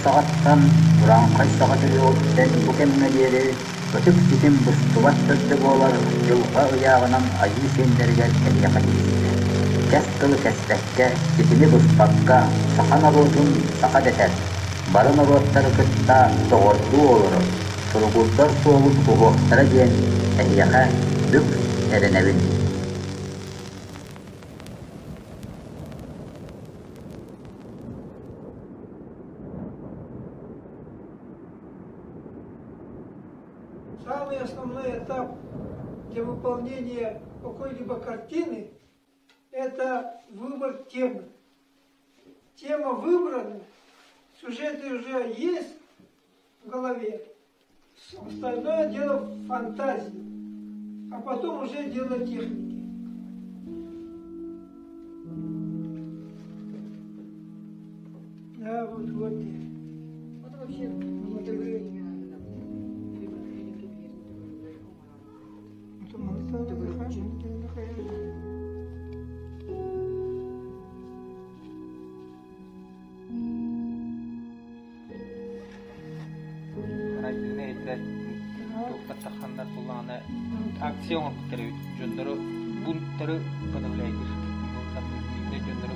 сағаттан ұран қай сағаты өттен бүкеммелері өтіп кетен бұстуат түрді болар жылға ұяғынан айы сендерге кәлияқа дейсті. Кәс қылы кәстәкке, кетімі бұспаққа, сақан аротын сақа дәтер. Барын ароттары күтта тоғырды олыры. Тұрғылдар соғылып бұғықтара ден кәлияқа бүк әрінәбін. Самый основной этап для выполнения какой-либо картины – это выбор темы. Тема выбрана, сюжеты уже есть в голове. Остальное дело фантазии, а потом уже дело техники. Да, вот. Вот вообще, вот акцион кереби жөндөрү бунттары подавляйдыр. Жөндөрү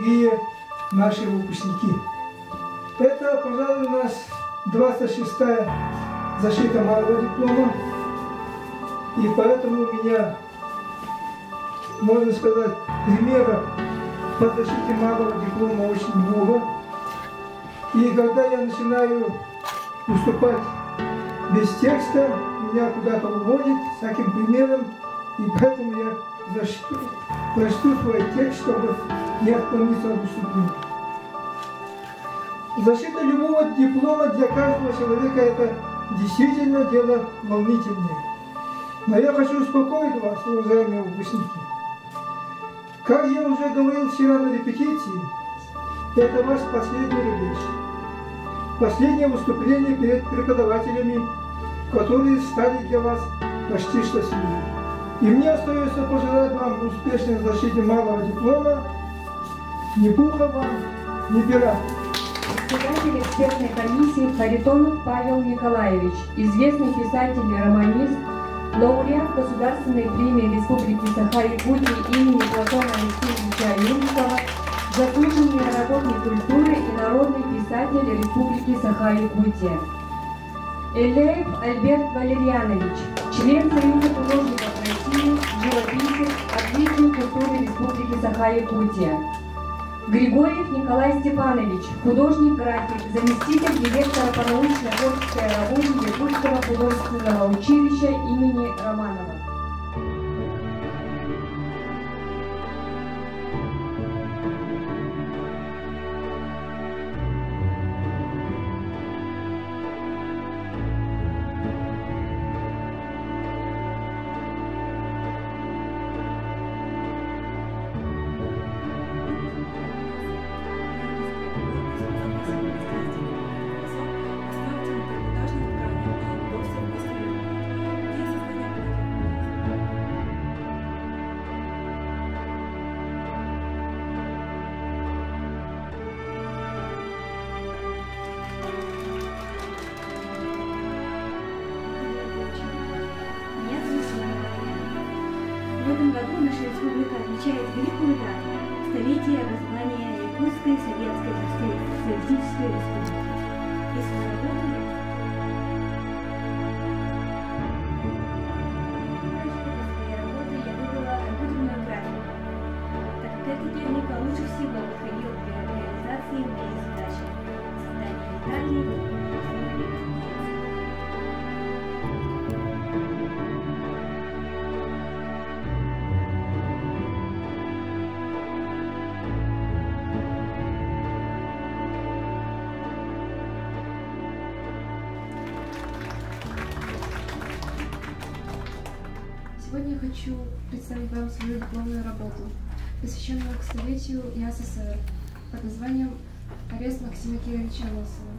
другие наши выпускники. Это, пожалуй, у нас 26-я защита малого диплома. И поэтому у меня, можно сказать, примеров по защите малого диплома очень много. И когда я начинаю выступать без текста, меня куда-то уводит всяким примером. И поэтому я прочту свой текст, чтобы не отклониться от выступления. Защита любого диплома для каждого человека – это действительно дело волнительное. Но я хочу успокоить вас, уважаемые выпускники. Как я уже говорил вчера на репетиции, это ваш последний рубеж. Последнее выступление перед преподавателями, которые стали для вас почти что семьей. И мне остается пожелать вам успешной защиты малого диплома. Ни пуха вам, ни пера. Председатель экспертной комиссии Харитонов Павел Николаевич, известный писатель и романист, лауреат Государственной премии Республики Саха-Якутия имени Платона Алексеевича Римского, заслуженный работник культуры и народный писатель Республики Саха-Якутия. Элеев Альберт Валерьянович, член Союза художников России, живописец, отличник культуры Республики Саха-Якутия. Григорьев Николай Степанович, художник-график, заместитель директора по научно-творческой работе Якутского художественного училища имени Романова. В этом году наша республика отмечает великую дату – столетие образования Якутской Советской Социалистической Республики. И свою работу я выбрала компьютерную графику, так как эта техника лучше всего подходила для реализации моей задачи – создания деталей. Сегодня я хочу представить вам свою дипломную работу, посвященную к столетию СССР под названием «Арест Максима Кировича Лосева».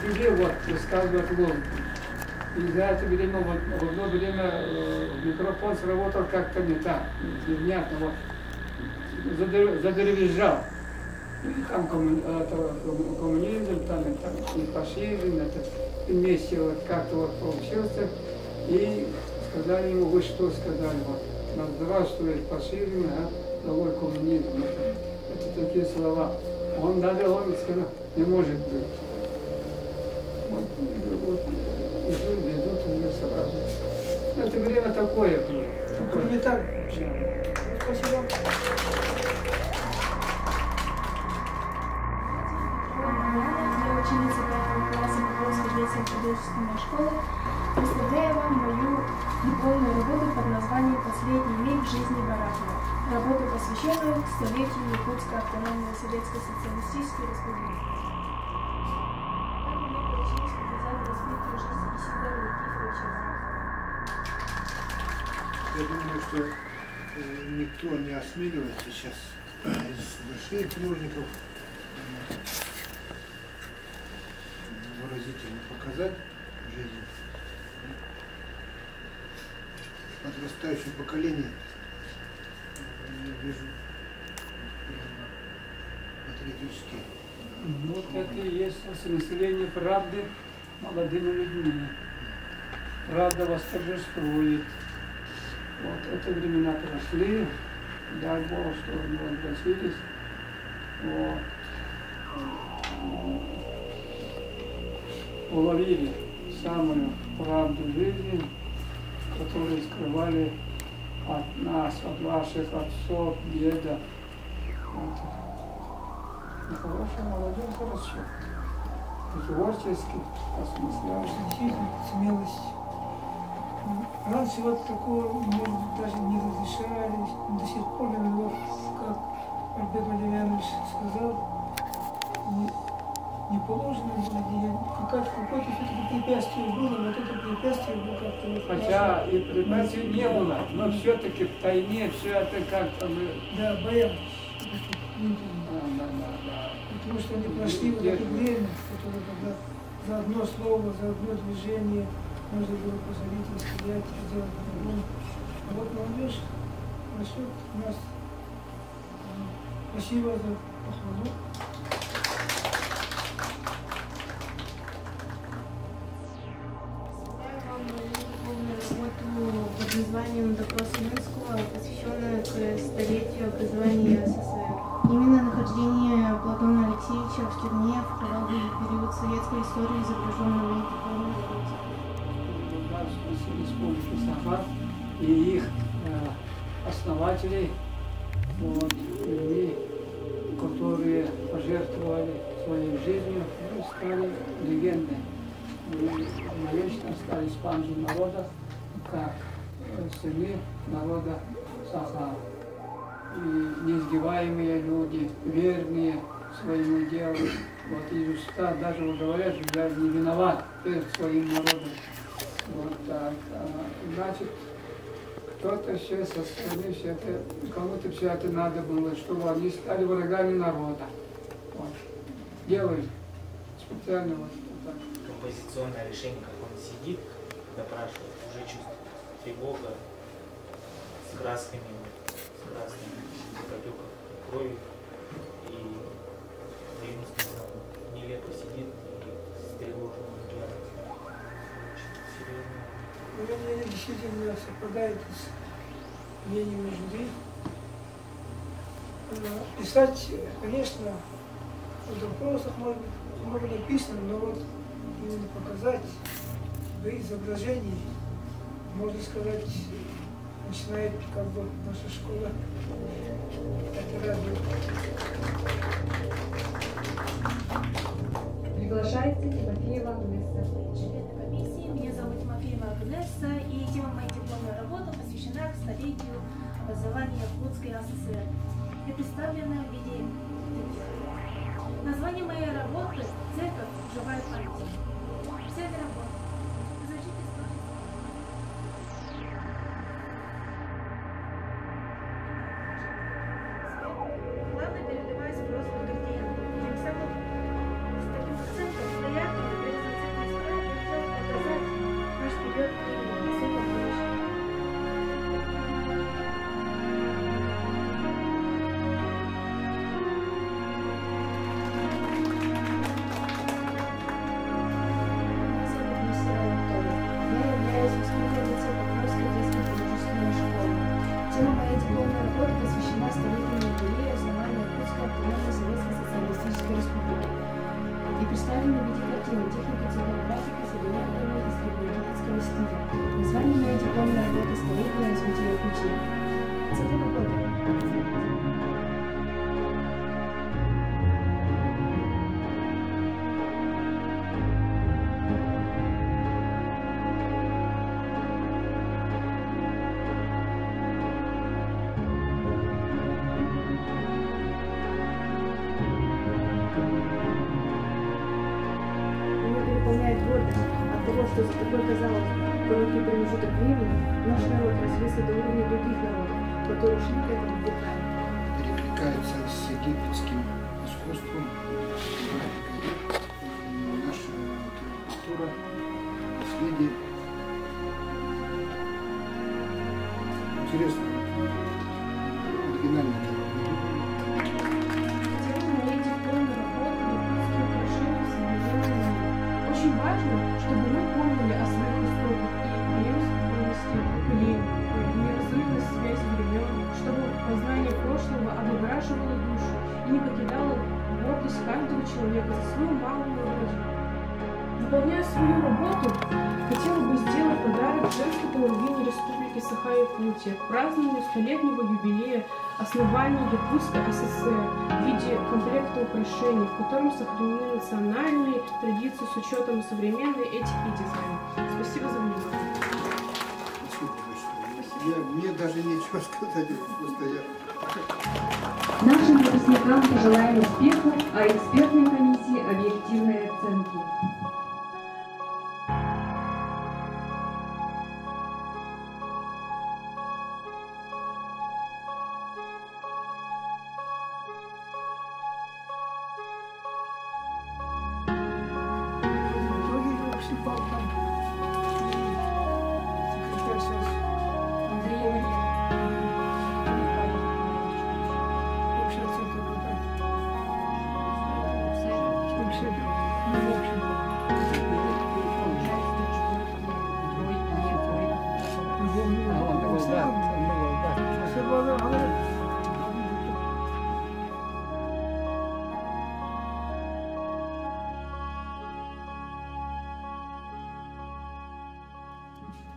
Где вот рассказывает Лондон. И за это время, в одно время микрофон сработал как-то не так, невнятно, вот, задребезжал. И там коммунизм, там и фашизм, это вместе вот как-то вот получился. И сказали ему, вы что сказали, вот, здравствует фашизм, новый коммунизм. Это такие слова. Он даже, он сказал, не может быть. Вот, идут у меня сразу. Это время такое было. Не так. Спасибо. Я ученица 5 класса Покровской детской художественной школы. Представляю вам мою дипломную работу под названием «Последний миг жизни Баракова». Работу, посвященную столетию Якутской автономной Советской Социалистической Республики. Я думаю, что никто не осмеливается сейчас из больших художников выразительно показать жизнь. Подрастающее поколение, я вижу, патриотически. Вот это и есть осмысление правды молодыми людьми. Правда восторжествует. Вот эти времена прошли, дай Бог, что они возвратились. Вот. Уловили самую правду жизни, которую скрывали от нас, от ваших отцов, деда. Вот. Ну, хорошая молодежь, хорошо. Творчески, осмысляющий. Действительно, смелость. Раньше вот такого, может, даже не разрешали, до сих пор, вот, как Альберт Валерьянович сказал, не положено было, какое-то все-таки препятствие было, вот это препятствие было как-то... Вот, хотя и препятствий не было, но все-таки в тайне все это как-то мы... Да, боялись. Потому что они прошли вот это время, которое когда за одно слово, за одно движение можно было посадить, расстрелять, сделать по-другому. А вот молодежь растет у нас. Спасибо за похвалу. Работу под названием «Допрос Минского», посвященную к столетию образования СССР. Именно нахождение Платона Алексеевича в тюрьме в кровавый период советской истории изображено в моей дипломной работе. Республики Саха и их основателей, вот, люди, которые пожертвовали своей жизнью, стали легендой. Навечно стали спанжем народа, как сыны народа Саха. И неизгибаемые люди, верные своему делу. Вот из уста даже говорят, что я не виноват перед своим народом. Вот так. Значит, кто-то еще со стороны все это, кому-то все это надо было, чтобы они стали врагами народа. Вот. Делали специально вот так. Композиционное решение, как он сидит, допрашивает, уже чувствует тревога с красками, с красными запотеком крови. И нелепо сидит и встревожен взглядом. Очень серьезно. Мое мнение действительно совпадает с мнением жюри. Писать, конечно, в вопросах может быть много написано, но вот именно показать в изображении, можно сказать, начинает как бы наша школа. Это радует. Приглашается Тимофеева Агнесса. Члены комиссии, меня зовут Тимофеева Агнесса, и тема моей дипломной работы посвящена к столетию образования Флотской АССР и представлена в виде интервью. Название моей работы «Церковь. Живая память». Вся эта работа изучить историю. Главное, переливаясь в розовый градиент. Тем самым с таким акцентом стоят и реализационной справы хотел показать наш период времени, особо будущее. Тема моей дипломной работы посвящена столетнему юбилею основания Иркутской автономной Советской Социалистической Республики и представлена в виде картины «Техника цветографика с элементами исторического стиля». Название моей дипломной работы «Столетнее развитие Якутии». Цель работы. Переполняет гордость от того, что за такой, казалось, короткий промежуток времени наш народ развился до уровня других народов, которые шли к этому веками. Перекликается с египетским искусством, наша культура, наследие. Интересно, оригинальный термин. Тема моей дипломной работы «Якутские украшения в современном мире». Очень важно, чтобы мы помнили о своих истоках и преемственности поколений, неразрывность связи времен, чтобы познание прошлого облагораживало душу и не покидало гордость каждого человека за свою малую родину. Выполняя свою работу, хотела бы сделать подарок женской половине Республики Саха-Якутия к празднованию столетнего юбилея основания Якутской АССР в виде комплекта украшений, в котором сохранены национальные традиции с учетом современной этики и дизайна. Спасибо за внимание. Спасибо. Мне даже нечего сказать, просто я... Нашим выпускникам пожелаем успеху, а экспертной комиссии объективной оценки.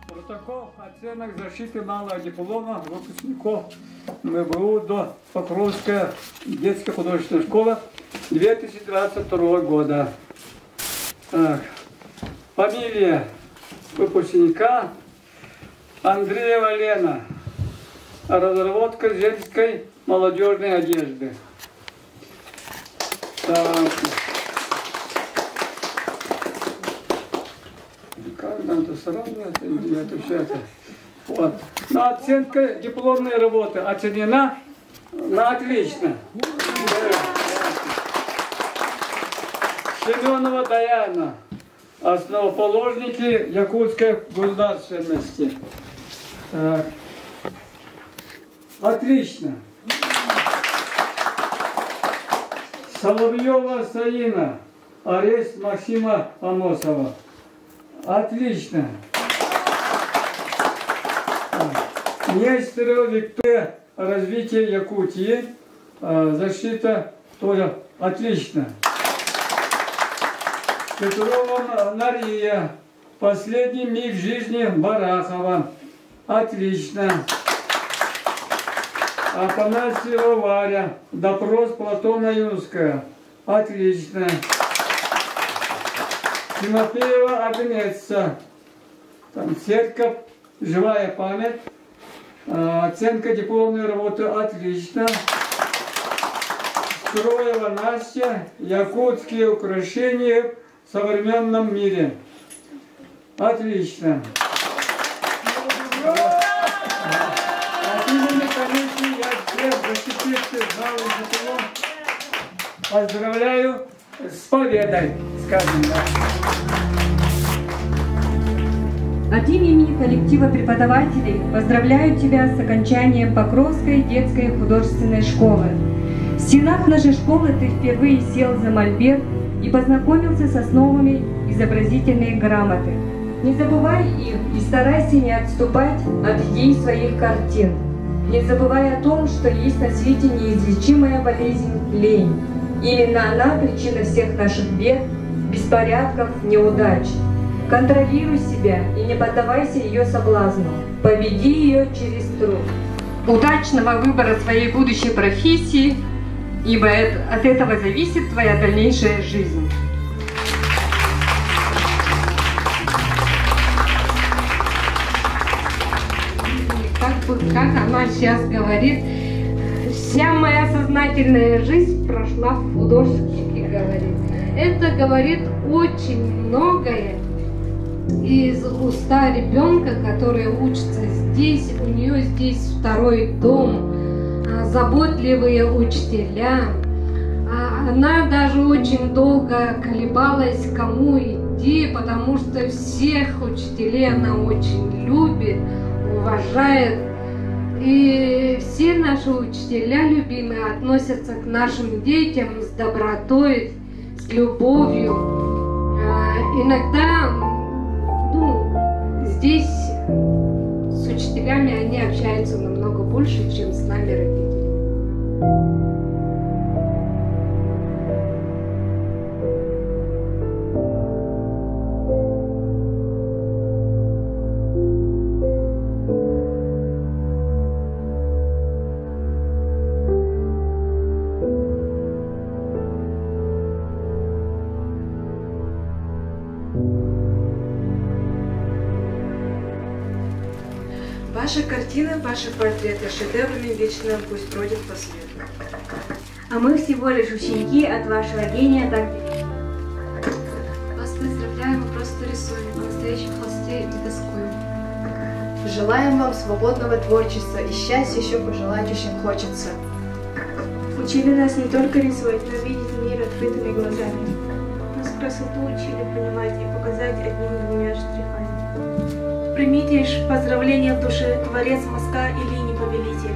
Протокол оценок защиты малого диплома выпускников МБУ до Покровская детская художественная школа 2022 года. Так. Фамилия выпускника Андреева Лена. Разработка женской молодежной одежды. Так. Как нам-то сравнивать? Это все это. Вот. Но оценка дипломной работы оценена на отлично. Семенова Даяна, основоположники якутской государственности. Так. Отлично. Соловьева Саина, арест Максима Амосова. Отлично. Нестерова Виктория, развитие Якутии, защита тоже отлично. Петрова Мария, последний миг жизни Барахова. Отлично. Афанасьева Варя, допрос Платона Юнская. Отлично. Тимофеева Агнеса, церковь, живая память. Оценка дипломной работы отлично. Строева Настя, якутские украшения в современном мире. Отлично. От имени комиссии я всех защитивших зала диплом поздравляю с победой, скажем так. От имени коллектива преподавателей поздравляю тебя с окончанием Покровской детской художественной школы. В стенах нашей школы ты впервые сел за мольберт и познакомился с основами изобразительной грамоты. Не забывай их и старайся не отступать от идей своих картин. Не забывай о том, что есть на свете неизлечимая болезнь – лень. Именно она причина всех наших бед, беспорядков, неудач. Контролируй себя и не поддавайся ее соблазну. Победи ее через труд. Удачного выбора своей будущей профессии, ибо от этого зависит твоя дальнейшая жизнь. Как она сейчас говорит, вся моя сознательная жизнь прошла в художнике, говорит. Это говорит очень многое из уста ребенка, который учится здесь, у нее здесь второй дом, заботливые учителя. Она даже очень долго колебалась, кому идти, потому что всех учителей она очень любит, уважает. И все наши учителя любимые относятся к нашим детям с добротой, с любовью. Иногда, здесь с учителями они общаются намного больше, чем с нами, родителями. Ваши картины, ваши портреты шедеврами вечно пусть бродят по свету. А мы всего лишь ученики от вашего гения так. Вас поздравляем, мы просто рисуем, по настоящем холсте не тоскуем. Желаем вам свободного творчества и счастья еще пожелать очень хочется. Учили нас не только рисовать, но видеть мир открытыми глазами. Нас красоту учили понимать и показать одними-двумя штрихами. Примите лишь поздравления в душе, творец мазка и линий повелитель.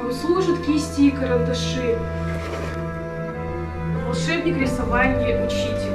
Вам служат кисти и карандаши. Волшебник рисования, учитель.